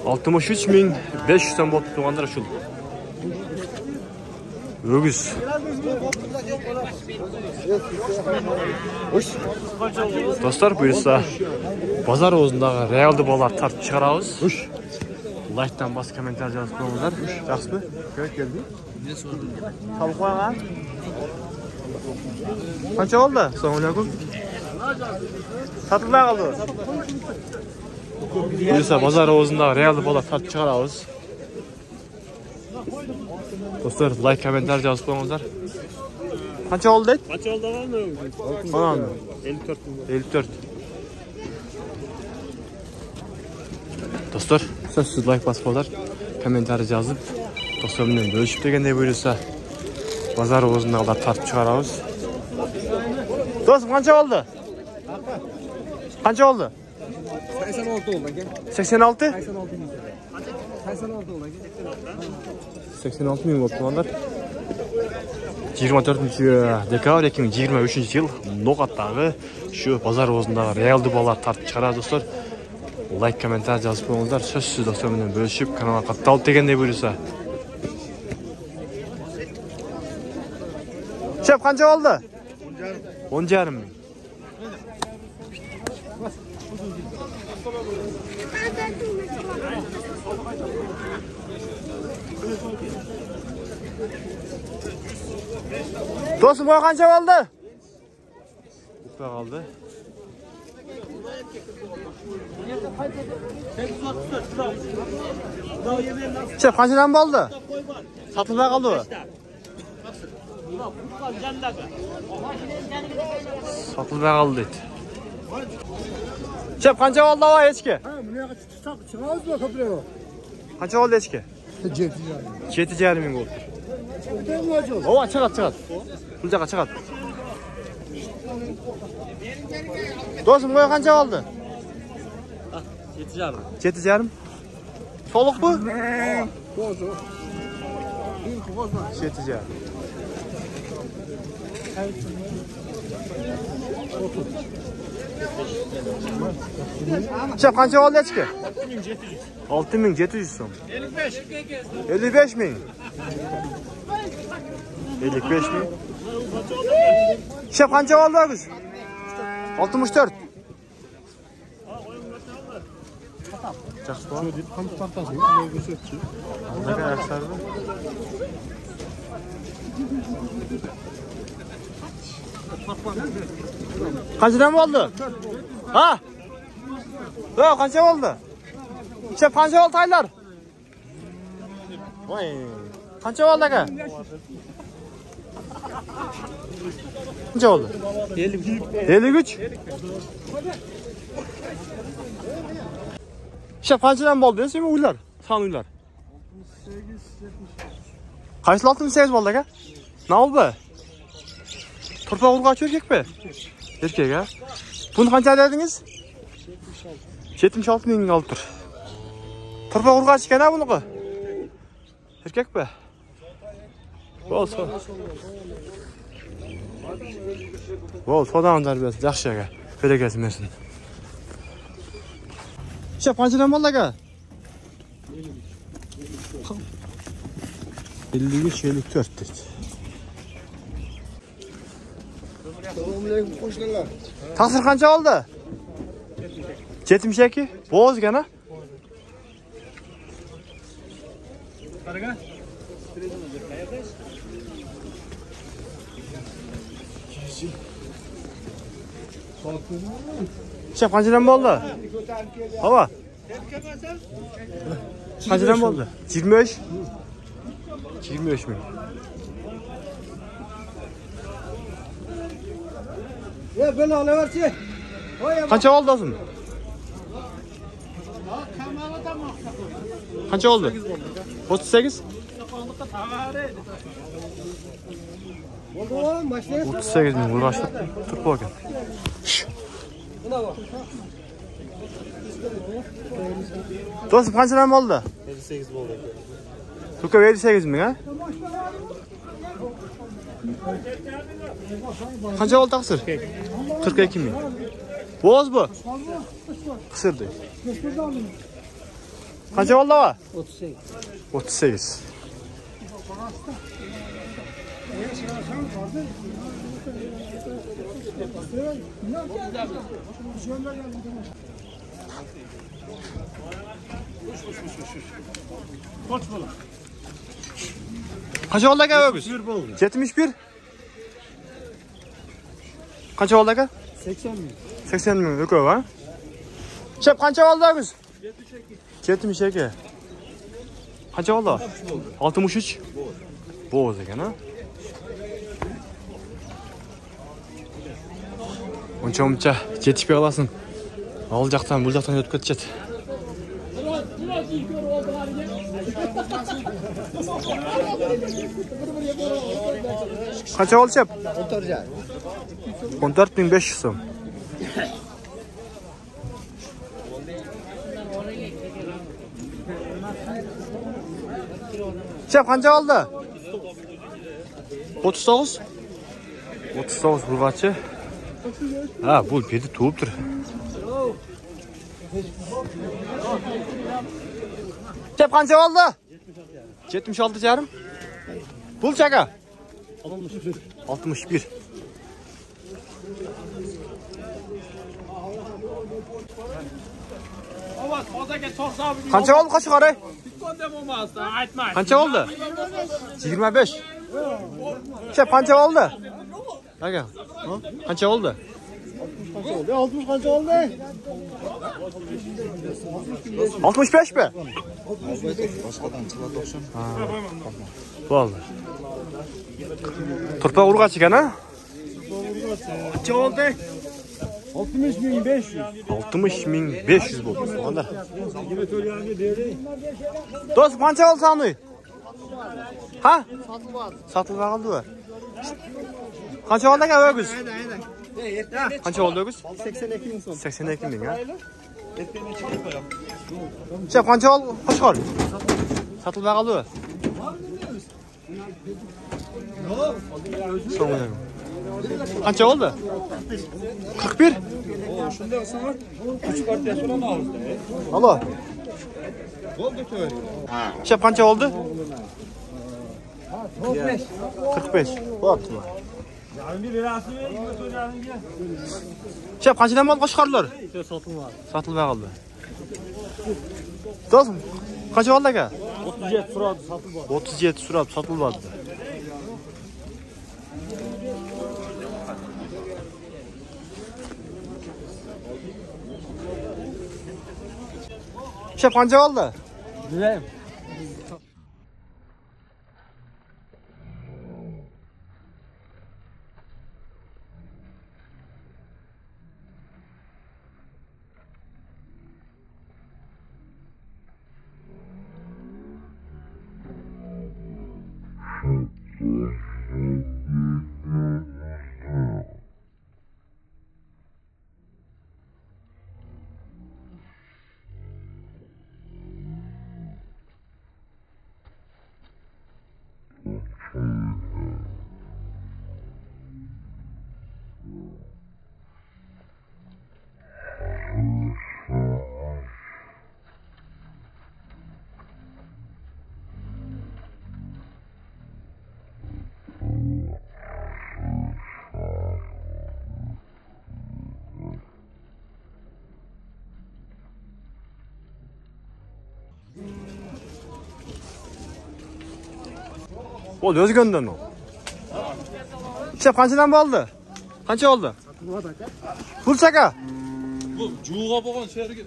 63.500'dan bot tuğanlar şul. Ögüz. Dostlar buyursa bazar ozundağı realdi bolar tartып çıkarabız. Like'dan bas komentar жазып qo'yinglar. Yaxshimi? Ko'p keldi. Salib qo'ygan. Qancha oldu? Assalomu alaykum. Satılmay qoldi. Buyursa bazar ozundağı realdi bolar tartып çıkarabız. Dostlar like komentar жазып qo'yinglar. Qancha oldu deydi? Qancha oldu mı? Tamam. 54. 54. Dostlar, siz like basıp olar, komentar yazıp, dostlar bilen bölüşüp degендей buyursa, bazar ozundagılar tartып çıkarabız. Dostum, qancha oldu? Qancha oldu? 86 oldu aka. 86? 86 oldu aka. 86 bin oldular. 24 dekabr 2023 yıl Noqatdagi şu bazar ozundagı realdi bolar tartып çıkarabız dostlar. Like, komentar жазып qo'yinglar. Сөзсіз достар bilan bölüşüp kanalga qattiq degендей buyursa. Şef qancha oldu? 10,5 ming. Dostum o qancha oldu? Upa qoldi. Şef qanchadan bo'ldi? Satılmay qoldi u. Satılmay qoldi deydi. Şef qancha oldu o echki? Qancha oldu echki? 7,5 ming oldu. O chiqadi. Pul jaqa chiqadi. Dostum qo'y qancha oldu? 7,5. 7,5. So'liq bu? 7,5. Şef qancha oldu echki? 6.700 so'm. 55 ming. 55 ming. Şef qancha oldu biz? 64. Жақсы ба? Қамыс тартасың, көсетші. Қандай аяқсары ба? Қаншадан болды? Ha? Қанша болды? Шеп, қанша болды тайлар? Қанша болды аға? Қанша болды? 53. Şef qanchadan bo'ldi? Sen uylar, san uylar. 68, 70. Qaysi 68 bo'ldi aka? Ne oldu? Turpa urg'och erkakmi? Erkak ha? Buni qancha dedingiz? 76 ming olib tur. Turpa urg'och ekan ha buniki. Erkakmi? Bo'lsa. Bo'l, sodan tarbiyasi yaxshi aka. Berekasi bersin. Şef qanchadan bo'ldi aka? 53, 54 dedi. Assalomu qo'shnilar. Taqsir qancha oldi? 72. Bo'z gana. Qaraga. Şef qanchadan bo'ldi? Hava. Qanchadan bo'ldi? 23. 23 ming. Ya böyle alaverchi. Qancha oldi o'zim? Qancha oldi? 38. Bo'ldi, mashina. 38 ming uğraştı. Turib qo'ygan. Do'stim qanchadan bo'ldi? 58 bo'ldi. Tuka 58 ming ha? Qancha oldi taqsir? 42 ming. Bo'z bu. Qisirdi. Qancha oldi va? 38. 38. Qancha oldi aka o'g'iz? 71. Qancha oldi aka? 80 ming. 80 ming o'kov ha? Chep qancha oldi o'g'iz? 72. Qancha oldi? 63. Bo'z ekan ha? Uncha jetib qolasin. Ol jaqdan, bu jaqdan o'tib ketadi. Qancha oldi chep? 14.500 so'm. Chep qancha oldi? 39. 39 burg'achi. Ha, bu beti to'ptir. Chep qancha oldi? 76,5. Pul chaka? 61. Qancha oldi qo'shqori? Qancha oldi? 25. Chep qancha oldi? Aka. Qancha oldi? 60 qancha oldi? 65 mi? Boshqadan chiqadi o'xsham. Bo'ldi. Turpa urg'ach ekan ha? Qancha oldi? 60.500. 60.500 bo'ldi. Onda. Do'st, qancha oldi sani? Ha? Sotib oldi va. Qancha oldi aka o'g'iz? Qancha oldi o'g'iz? 82 ming so'm. 82 ming ha? Chep qancha oldi qo'shqor? Sotib oldi va. So'ng. Qancha oldi? 41. Shunday qilsam, 3 partiya so'rama oldi. Alo. Bo'ldi to'y. Chep qancha oldi? 45. 45. Bo'pti. Yarımga berasizmi? 2 yarımga. Chep qanchadan oldi qo'shqorlar? Sotilmadi. Sotilmay qoldi. Do'stim, qancha oldi aka? 37 so'radi, sotilmadi. 37 so'rab sotilmadi. Chep qancha oldi? Bilmayman. Bo'ldi, o'zgandan o. Chep qanchadan bo'ldi? Qancha oldi? Pul chaka. Bu juğ'a bo'lgan sherga.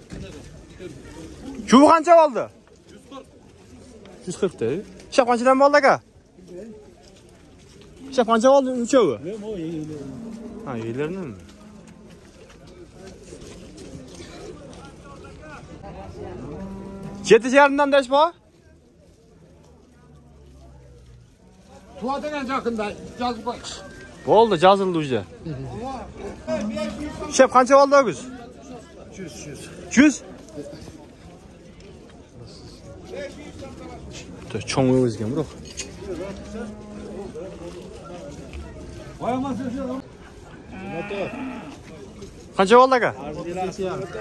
Juv qancha oldi? 140. 140 da. Chep qanchadan bo'ldi aka? Chep qancha oldi uchovi? Ha, yelarni. Jeti yarımdan dash bor? Tuvadan yaqinda yozib qo'y. Bo'ldi, yozildi uje. Chep qancha oldi o'g'iz? 100. Cho'ng o'zgan biroq. Qancha oldi aka?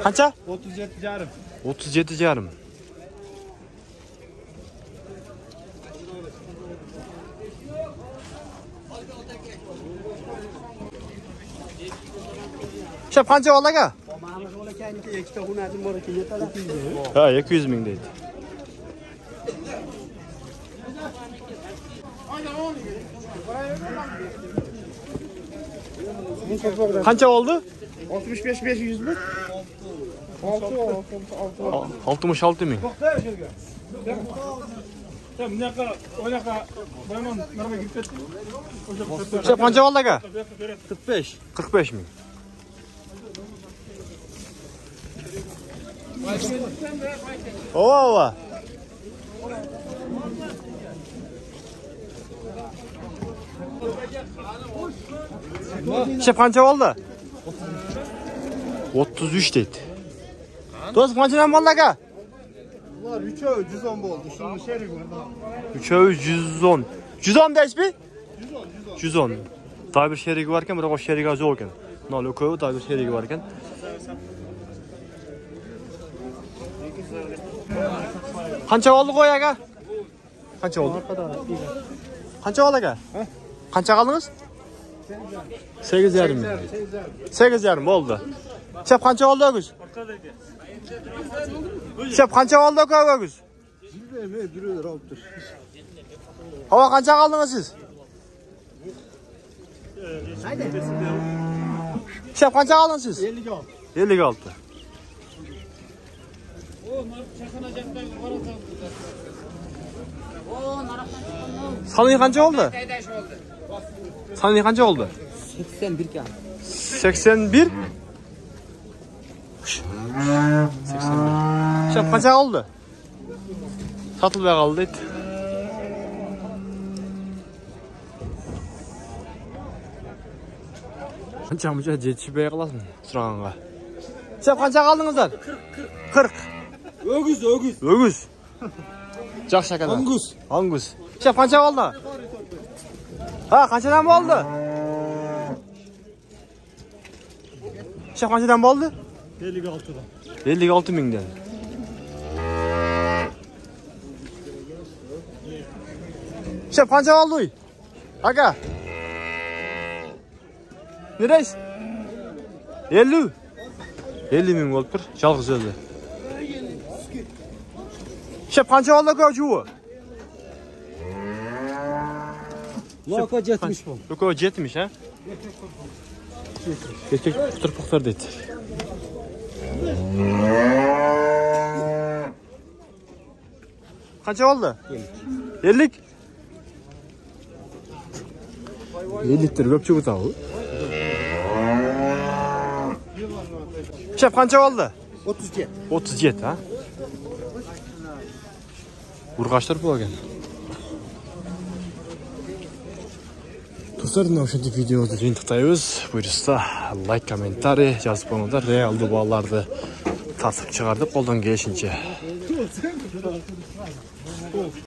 Qancha? 37 yarim. 37,5. Şep qancha oldi aka? Ha, 200 ming deydi. Qancha oldu? 65-500 mi? 66 ming. Sen oynaka bayman narga gidip kettin. Şep qancha oldi aka? 45. 45 ming. Ova. Şep qancha oldi? 33 deydi. Do'st qanchadan bo'ldi aka? Bunlar 3'e 110 oldu. Şunun şerif var da. 3'e 110. 110 deyishmi? 110. Daha bir sherigi bor ekan, biroq o sherigi yo'q ekan. Nol ko'p, daha bir sherigi bor ekan. Qancha oldi qo'y aka? Qancha oldi? Qancha oldi aka? Qancha qaldingiz? 8,5 ming. 8,5 bo'ldi. Shep qancha oldi o'g'iz? Shep qancha oldi aka o'g'iz? Duruyor oldu. Hava qancha qaldingiz siz? Shep qancha qaldingiz siz? 56. 56. Sani qancha oldi? Sani qancha oldi? 81 kan. 81. 81. Shep qancha oldi? Sotilmay qoldi deydi. Qancha yetishmay qolasizmi so'raganga? Shep qancha qoldingizlar? 40. Ögüz. O'g'iz. Yaxshi aka. Angus. Shep qancha oldi? Ha, qanchadan bo'ldi? Shep qanchadan bo'ldi? 56'dan. 56 mingdan. Shep qancha oldi uy? Aka. Nereyiz? 50. 50 ming bo'lib tur. Yolg'iz o'zi. Shep qancha oldi aka juvi? Loka 70 bu. Loka 70 ha? Ketek putur deydi. Qancha oldi? 50. 50 litr ko'pchilik o'tadi. Shep qancha oldi? 37. 37 ha? Urg'ashtirib bo'lgan. Do'stlar, mana o'sha videomizni to'xtaymiz. Buyursa, like, kommentariy yozib qo'yinglar. Realdi bolalarni tartib chiqardik qo'ldan kelishincha.